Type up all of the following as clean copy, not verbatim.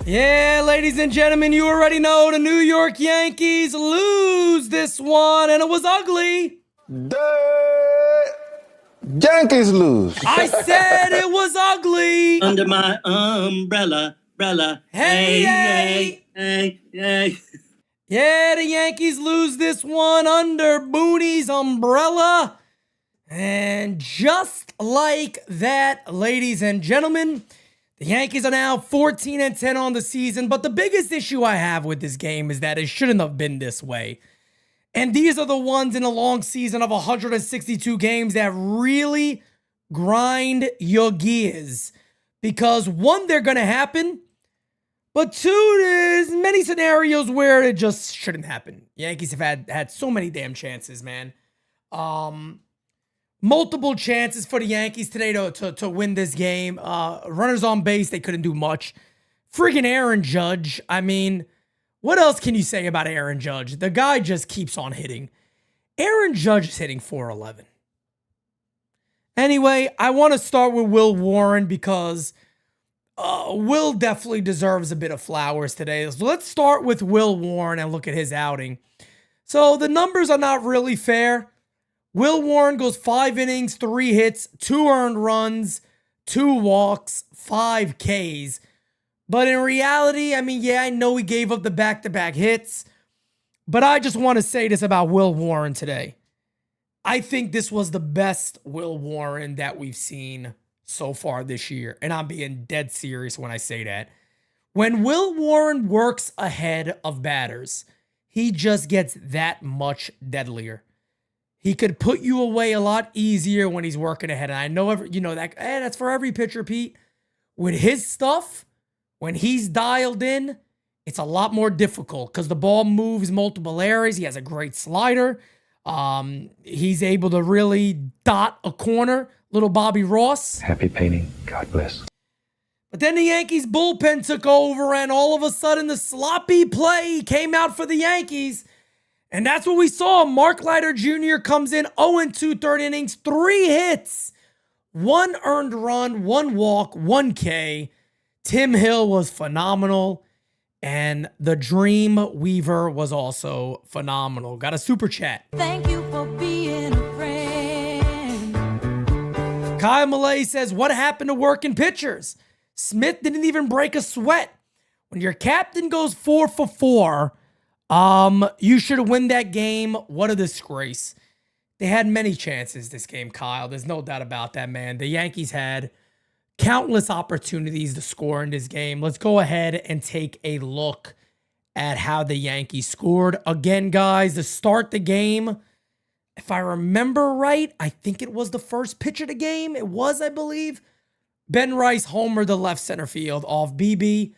Yeah, ladies and gentlemen, you already know the New York Yankees lose this one, and it was ugly. The Yankees lose. I said it was ugly. Under my umbrella. Hey. Yeah, the Yankees lose this one under Booney's umbrella. And just like that, ladies and gentlemen, the Yankees are now 14-10 on the season. But the biggest issue I have with this game is that it shouldn't have been this way. And these are the ones in a long season of 162 games that really grind your gears. Because one, they're going to happen. But two, there's many scenarios where it just shouldn't happen. Yankees have had so many damn chances, man. Multiple chances for the Yankees today to win this game. Runners on base, they couldn't do much. Friggin' Aaron Judge. I mean, what else can you say about Aaron Judge? The guy just keeps on hitting. Aaron Judge is hitting .411. Anyway, I want to start with Will Warren because Will definitely deserves a bit of flowers today. So let's start with Will Warren and look at his outing. So the numbers are not really fair. Will Warren goes 5 innings, 3 hits, 2 earned runs, 2 walks, 5 Ks. But in reality, I mean, yeah, I know he gave up the back-to-back hits, but I just want to say this about Will Warren today. I think this was the best Will Warren that we've seen so far this year, and I'm being dead serious when I say that. When Will Warren works ahead of batters, he just gets that much deadlier. He could put you away a lot easier when he's working ahead. And I know, that's for every pitcher, Pete. With his stuff, when he's dialed in, it's a lot more difficult because the ball moves multiple areas. He has a great slider. He's able to really dot a corner. Little Bobby Ross. Happy painting. God bless. But then the Yankees bullpen took over, and all of a sudden the sloppy play came out for the Yankees. And that's what we saw. Mark Leiter Jr. comes in 0-2 third innings, 3 hits, 1 earned run, 1 walk, 1 K. Tim Hill was phenomenal. And the Dream Weaver was also phenomenal. Got a super chat. Thank you for being a friend. Kyle Malay says, what happened to working pitchers? Smith didn't even break a sweat. When your captain goes 4 for 4, you should win that game. What a disgrace. They had many chances this game, Kyle. There's no doubt about that, man. The Yankees had countless opportunities to score in this game. Let's go ahead and take a look at how the Yankees scored. Again, guys, to start the game, if I remember right, I think it was the first pitch of the game. It was, I believe. Ben Rice homered the left center field off BB.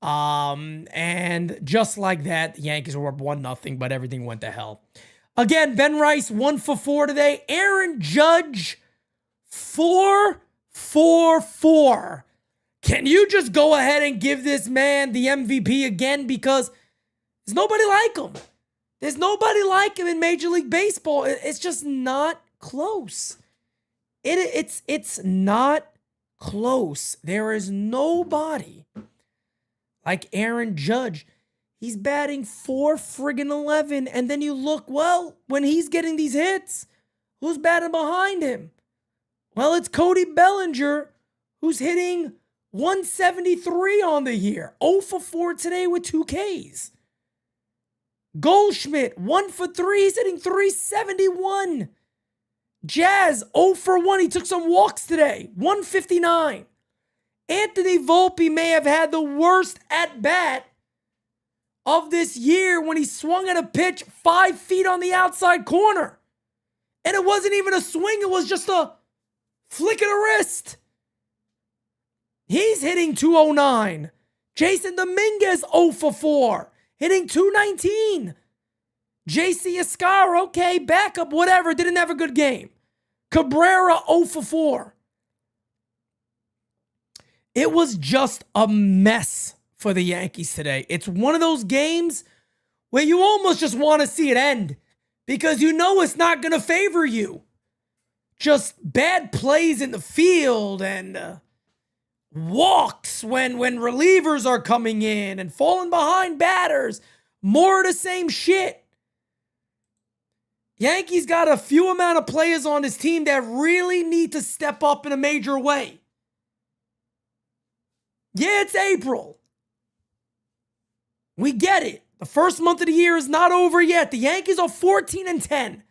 And just like that, the Yankees were up 1-0, but everything went to hell. Again, Ben Rice 1 for 4 today. Aaron Judge 4 for 4. Can you just go ahead and give this man the MVP again? Because there's nobody like him. There's nobody like him in Major League Baseball. It's just not close. It's not close. There is nobody like Aaron Judge. He's batting .411. And then you look, well, when he's getting these hits, who's batting behind him? Well, it's Cody Bellinger, who's hitting .173 on the year. 0 for 4 today with 2 Ks. Goldschmidt, 1 for 3. He's hitting .371. Jazz, 0 for 1. He took some walks today. .159. Anthony Volpe may have had the worst at-bat of this year when he swung at a pitch 5 feet on the outside corner. And it wasn't even a swing. It was just a flick of the wrist. He's hitting .209. Jason Dominguez 0 for 4. Hitting .219. JC Escar, okay, backup, whatever. Didn't have a good game. Cabrera 0 for 4. It was just a mess for the Yankees today. It's one of those games where you almost just want to see it end because you know it's not going to favor you. Just bad plays in the field and walks when relievers are coming in and falling behind batters. More of the same shit. Yankees got a few amount of players on this team that really need to step up in a major way. Yeah, it's April. We get it. The first month of the year is not over yet. The Yankees are 14-10.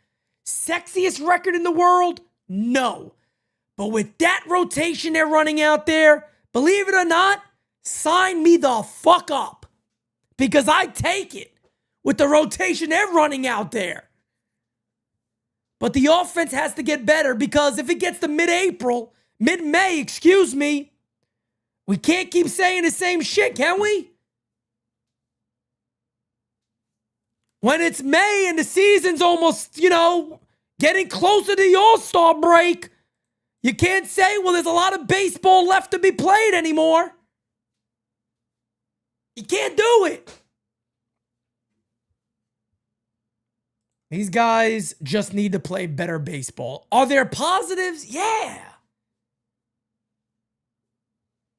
Sexiest record in the world? No. But with that rotation they're running out there, believe it or not, sign me the fuck up. Because I take it with the rotation they're running out there. But the offense has to get better because if it gets to mid-April, mid-May, excuse me, we can't keep saying the same shit, can we? When it's May and the season's almost, getting closer to the All-Star break, you can't say, well, there's a lot of baseball left to be played anymore. You can't do it. These guys just need to play better baseball. Are there positives? Yeah.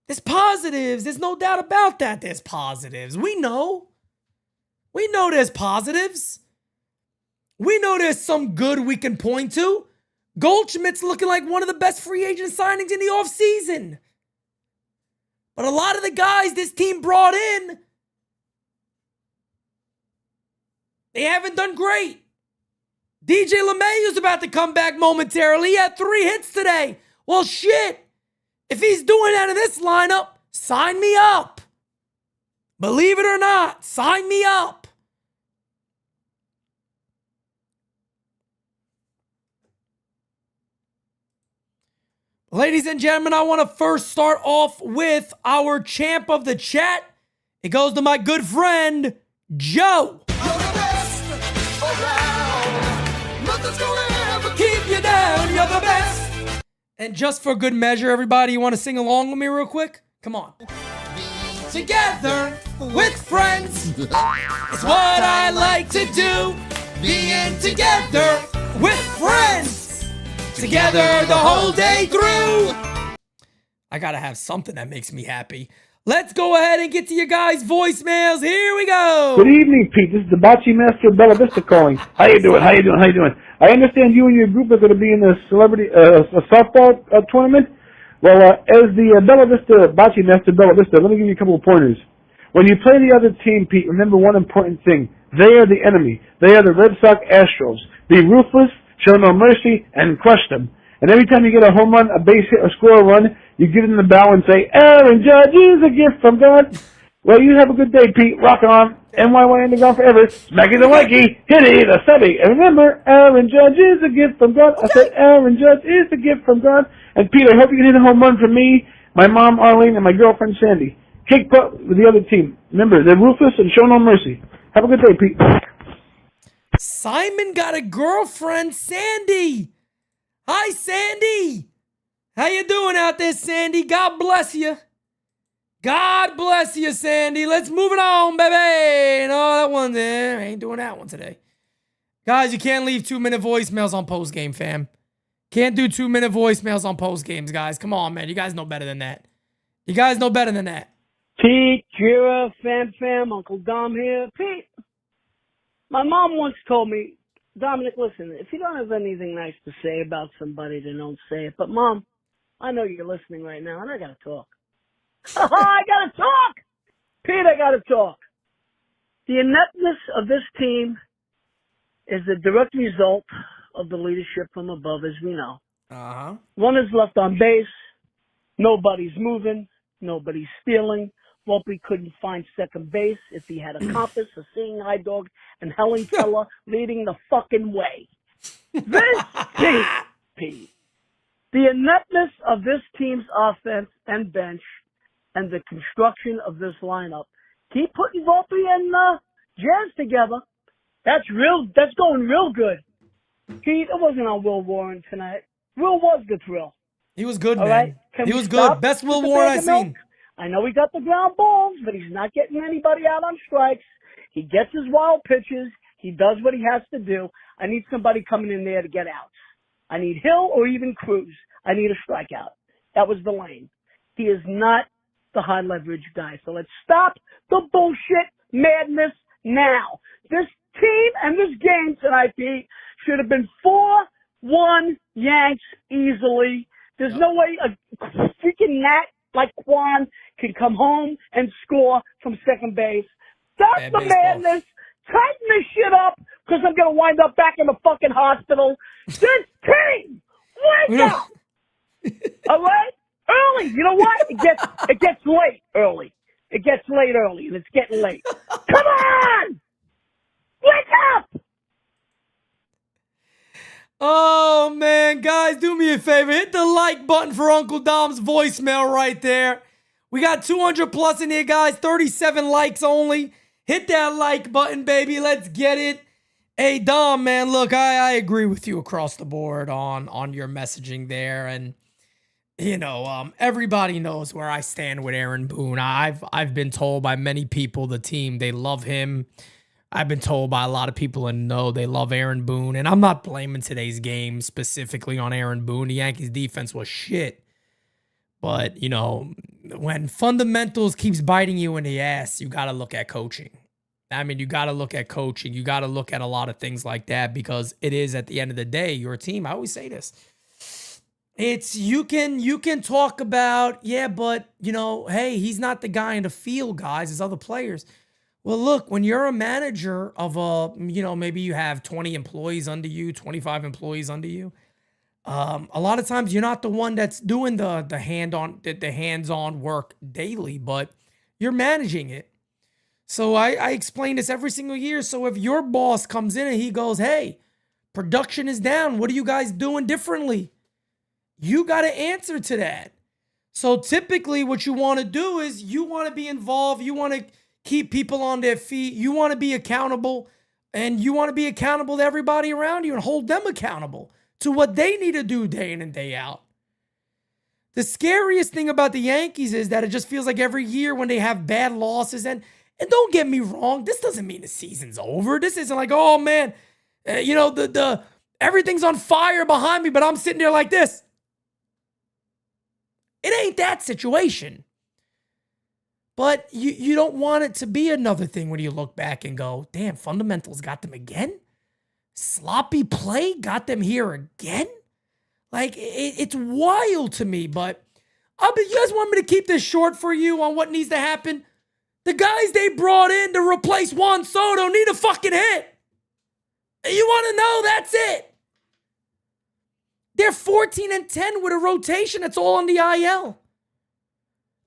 There's positives. There's no doubt about that. There's positives. We know. We know there's positives. We know there's some good we can point to. Goldschmidt's looking like one of the best free agent signings in the offseason. But a lot of the guys this team brought in, they haven't done great. DJ LeMahieu's about to come back momentarily. He had 3 hits today. Well, shit. If he's doing that in this lineup, sign me up. Believe it or not, sign me up. Ladies and gentlemen, I want to first start off with our champ of the chat. It goes to my good friend, Joe. You're the best around. Nothing's gonna ever Keep you down, you're the best. And just for good measure, everybody, you want to sing along with me real quick? Come on. Together with friends is what I like to do. Being together with friends. Together the whole day through. I gotta have something that makes me happy. Let's go ahead and get to your guys' voicemails. Here we go. Good evening, Pete. This is the Bocce Master of Bella Vista calling. How you doing? I understand you and your group are going to be in the celebrity a softball tournament. Well, as the Bella Vista Bocce Master of Bella Vista, let me give you a couple of pointers. When you play the other team, Pete, remember one important thing. They are the enemy. They are the Red Sox Astros. Be ruthless, show no mercy, and crush them. And every time you get a home run, a base hit, or score a run, you give them the bow and say, Aaron Judge is a gift from God. Well, you have a good day, Pete. Rock on. NYY Underground forever. Smacky the Wanky. Hitty the Subby. And remember, Aaron Judge is a gift from God. I said, Aaron Judge is a gift from God. And Pete, I hope you can hit a home run from me, my mom, Arlene, and my girlfriend, Sandy. Kick butt with the other team. Remember, they're ruthless and show no mercy. Have a good day, Pete. Simon got a girlfriend, Sandy. Hi, Sandy. How you doing out there, Sandy? God bless you. God bless you, Sandy. Let's move it on, baby. No, that one's there. I ain't doing that one today. Guys, you can't leave 2-minute voicemails on post-game, fam. Can't do 2-minute voicemails on post-games, guys. Come on, man. You guys know better than that. You guys know better than that. Pete, Jira, fam, Uncle Dom here. Pete, my mom once told me, Dominic, listen, if you don't have anything nice to say about somebody, then don't say it. But, Mom, I know you're listening right now, and I got to talk. I got to talk! Pete, I got to talk. The ineptness of this team is the direct result of the leadership from above, as we know. Uh-huh. One is left on base. Nobody's moving. Nobody's stealing. Volpe couldn't find second base if he had a compass, a seeing eye dog, and Helen Keller leading the fucking way. This Pete. The ineptness of this team's offense and bench and the construction of this lineup. Keep putting Volpe and Jazz together. That's going real good. Pete, it wasn't on Will Warren tonight. Will was the thrill. He was good, All man. right? He was good. Best Will Warren I've seen. I know he got the ground balls, but he's not getting anybody out on strikes. He gets his wild pitches. He does what he has to do. I need somebody coming in there to get outs. I need Hill or even Cruz. I need a strikeout. That was the lane. He is not the high leverage guy. So let's stop the bullshit madness now. This team and this game tonight, Pete, should have been 4-1 Yanks easily. There's no way a freaking gnat like Quan can come home and score from second base. Stop Bad the baseball. madness. Tighten this shit up, because I'm going to wind up back in the fucking hospital. This team, wake up! All right? Early. You know what? It gets late early. It gets late early, and it's getting late. Come on! Wake up! Oh, man. Guys, do me a favor. Hit the like button for Uncle Dom's voicemail right there. We got 200 plus in here, guys. 37 likes only. Hit that like button, baby. Let's get it. Hey, Dom, man, look, I agree with you across the board on your messaging there. And, you know, everybody knows where I stand with Aaron Boone. I've been told by many people, the team, they love him. I've been told by a lot of people and know they love Aaron Boone. And I'm not blaming today's game specifically on Aaron Boone. The Yankees defense was shit. But, you know, when fundamentals keeps biting you in the ass, you got to look at coaching. I mean, you got to look at coaching. You got to look at a lot of things like that, because it is, at the end of the day, your team. I always say this. It's you can talk about, yeah, but, you know, hey, he's not the guy in the field, guys. There's other players. Well, look, when you're a manager of you know, maybe you have 20 employees under you, 25 employees under you. A lot of times you're not the one that's doing the hands-on work daily, but you're managing it. So I explain this every single year. So if your boss comes in and he goes, hey, production is down, what are you guys doing differently? You got to answer to that. So typically what you want to do is you want to be involved. You want to keep people on their feet. You want to be accountable, and you want to be accountable to everybody around you and hold them accountable to what they need to do day in and day out. The scariest thing about the Yankees is that it just feels like every year when they have bad losses, and don't get me wrong, this doesn't mean the season's over. This isn't like, oh man, you know, the everything's on fire behind me, but I'm sitting there like this. It ain't that situation. But you don't want it to be another thing when you look back and go, damn, fundamentals got them again? Sloppy play got them here again? Like, it's wild to me, but you guys want me to keep this short for you on what needs to happen? The guys they brought in to replace Juan Soto need a fucking hit. You want to know? That's it. They're 14-10 with a rotation that's all on the IL.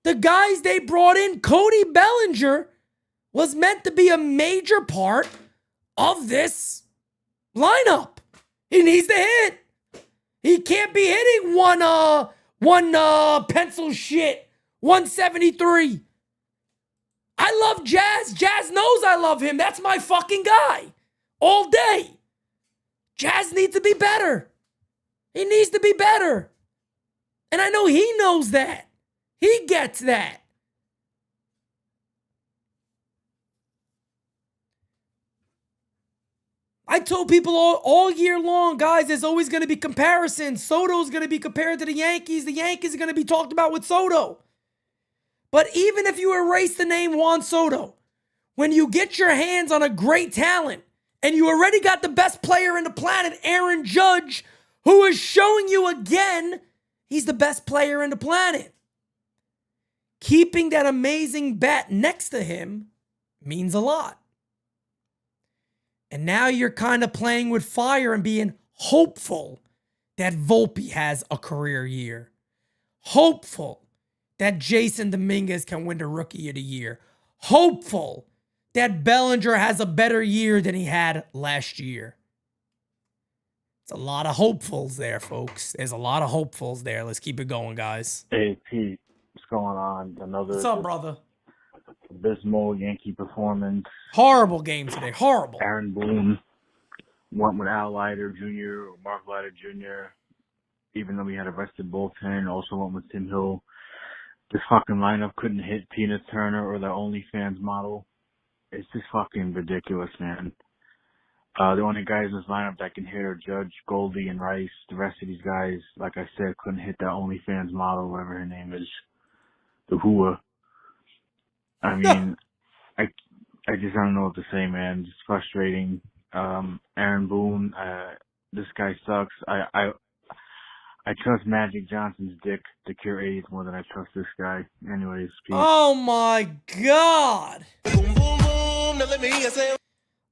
The guys they brought in, Cody Bellinger, was meant to be a major part of this lineup. He needs to hit. He can't be hitting one pencil shit, 173. I love Jazz. Jazz knows I love him. That's my fucking guy. All day. Jazz needs to be better. He needs to be better. And I know he knows that. He gets that. I told people all year long, guys, there's always going to be comparisons. Soto's going to be compared to the Yankees. The Yankees are going to be talked about with Soto. But even if you erase the name Juan Soto, when you get your hands on a great talent and you already got the best player in the planet, Aaron Judge, who is showing you again he's the best player in the planet, keeping that amazing bat next to him means a lot. And now you're kind of playing with fire and being hopeful that Volpe has a career year. Hopeful that Jason Dominguez can win the Rookie of the Year. Hopeful that Bellinger has a better year than he had last year. It's a lot of hopefuls there, folks. There's a lot of hopefuls there. Let's keep it going, guys. Hey, Pete, what's going on? What's up, brother? Abysmal Yankee performance. Horrible game today. Horrible. Aaron Boone went with Al Leiter Jr. or Mark Leiter Jr. Even though we had a rested bullpen, also went with Tim Hill. This fucking lineup couldn't hit Tina Turner or the OnlyFans model. It's just fucking ridiculous, man. The only guys in this lineup that can hit are Judge, Goldie, and Rice. The rest of these guys, like I said, couldn't hit that OnlyFans model, whatever her name is. the Hua. I mean, I just don't know what to say, man. Just frustrating. Aaron Boone, this guy sucks. I trust Magic Johnson's dick to cure AIDS more than I trust this guy. Anyways, peace. Oh my God.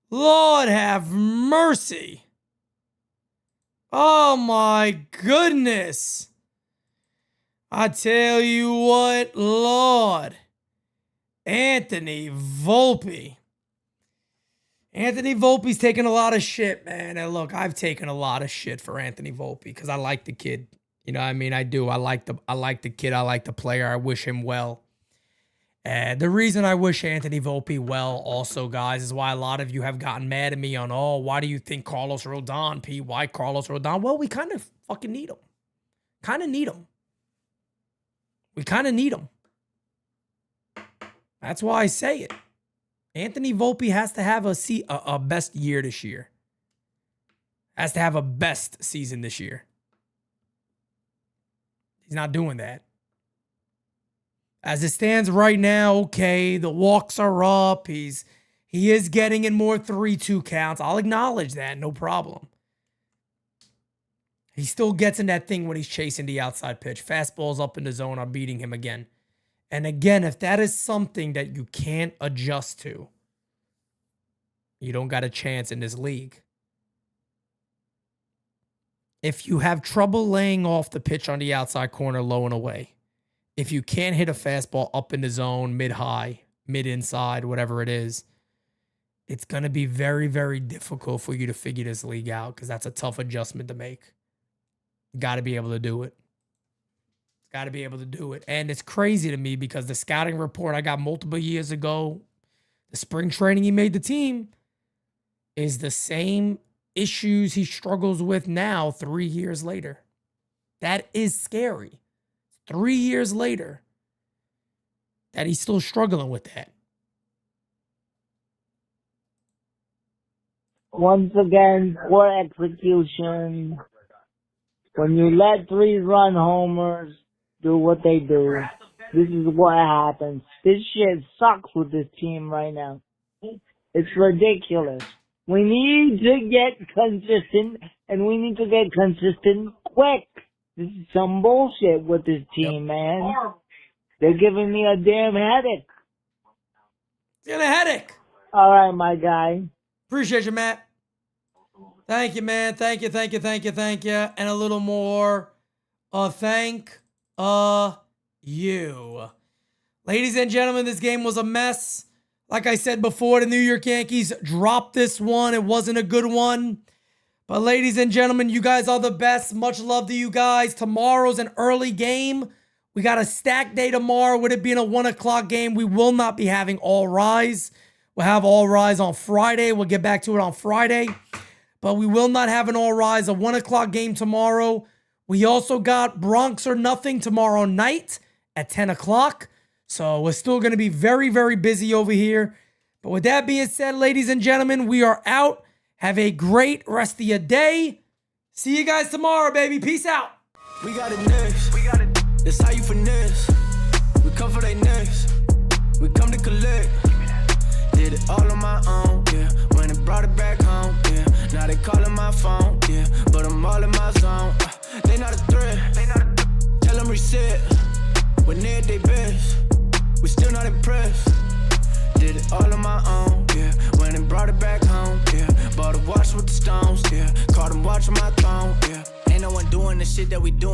Lord have mercy. Oh my goodness. I tell you what, Lord. Anthony Volpe. Anthony Volpe's taking a lot of shit, man. And look, I've taken a lot of shit for Anthony Volpe because I like the kid. You know what I mean? I do. I like the kid. I like the player. I wish him well. And the reason I wish Anthony Volpe well also, guys, is why a lot of you have gotten mad at me on, oh, why do you think Carlos Rodon, P? Why Carlos Rodon? Well, we kind of fucking need him. Kind of need him. We kind of need him. That's why I say it. Anthony Volpe has to have a best year this year. Has to have a best season this year. He's not doing that. As it stands right now, okay, the walks are up. He is getting in more 3-2 counts. I'll acknowledge that, no problem. He still gets in that thing when he's chasing the outside pitch. Fastballs up in the zone are beating him again. And again, if that is something that you can't adjust to, you don't got a chance in this league. If you have trouble laying off the pitch on the outside corner low and away, if you can't hit a fastball up in the zone, mid-high, mid-inside, whatever it is, it's going to be very, very difficult for you to figure this league out because that's a tough adjustment to make. You got to be able to do it. Got to be able to do it. And it's crazy to me because the scouting report I got multiple years ago, the spring training he made the team, is the same issues he struggles with now 3 years later. That is scary. 3 years later that he's still struggling with that. Once again, poor execution. When you let 3-run homers do what they do, this is what happens. This shit sucks with this team right now. It's ridiculous. We need to get consistent, and we need to get consistent quick. This is some bullshit with this team, man. They're giving me a damn headache. Get a headache. All right, my guy. Appreciate you, Matt. Thank you, man. Thank you. And a little more. Thank you. Ladies and gentlemen, this game was a mess. Like I said before, the New York Yankees dropped this one. It wasn't a good one. But ladies and gentlemen, you guys are the best. Much love to you guys. Tomorrow's an early game. We got a stack day tomorrow. With it being a 1 o'clock game, we will not be having All Rise. We'll have All Rise on Friday. We'll get back to it on Friday. But we will not have an All Rise, a 1 o'clock game tomorrow. We also got Bronx or Nothing tomorrow night at 10 o'clock. So we're still going to be very, very busy over here. But with that being said, ladies and gentlemen, we are out. Have a great rest of your day. See you guys tomorrow, baby. Peace out. We got it next. That's how you finesse. We come for they next. We come to collect. Did it all on my own, yeah. When it brought it back home, yeah. Now they calling my phone, yeah. But I'm all in my zone. They not a threat. Tell them reset. When they're at their best. We still not impressed. Did it all on my own, yeah. When it brought it back home, yeah. Bought a watch with the stones, yeah. Caught them watching my throne, yeah. Ain't no one doing the shit that we doing.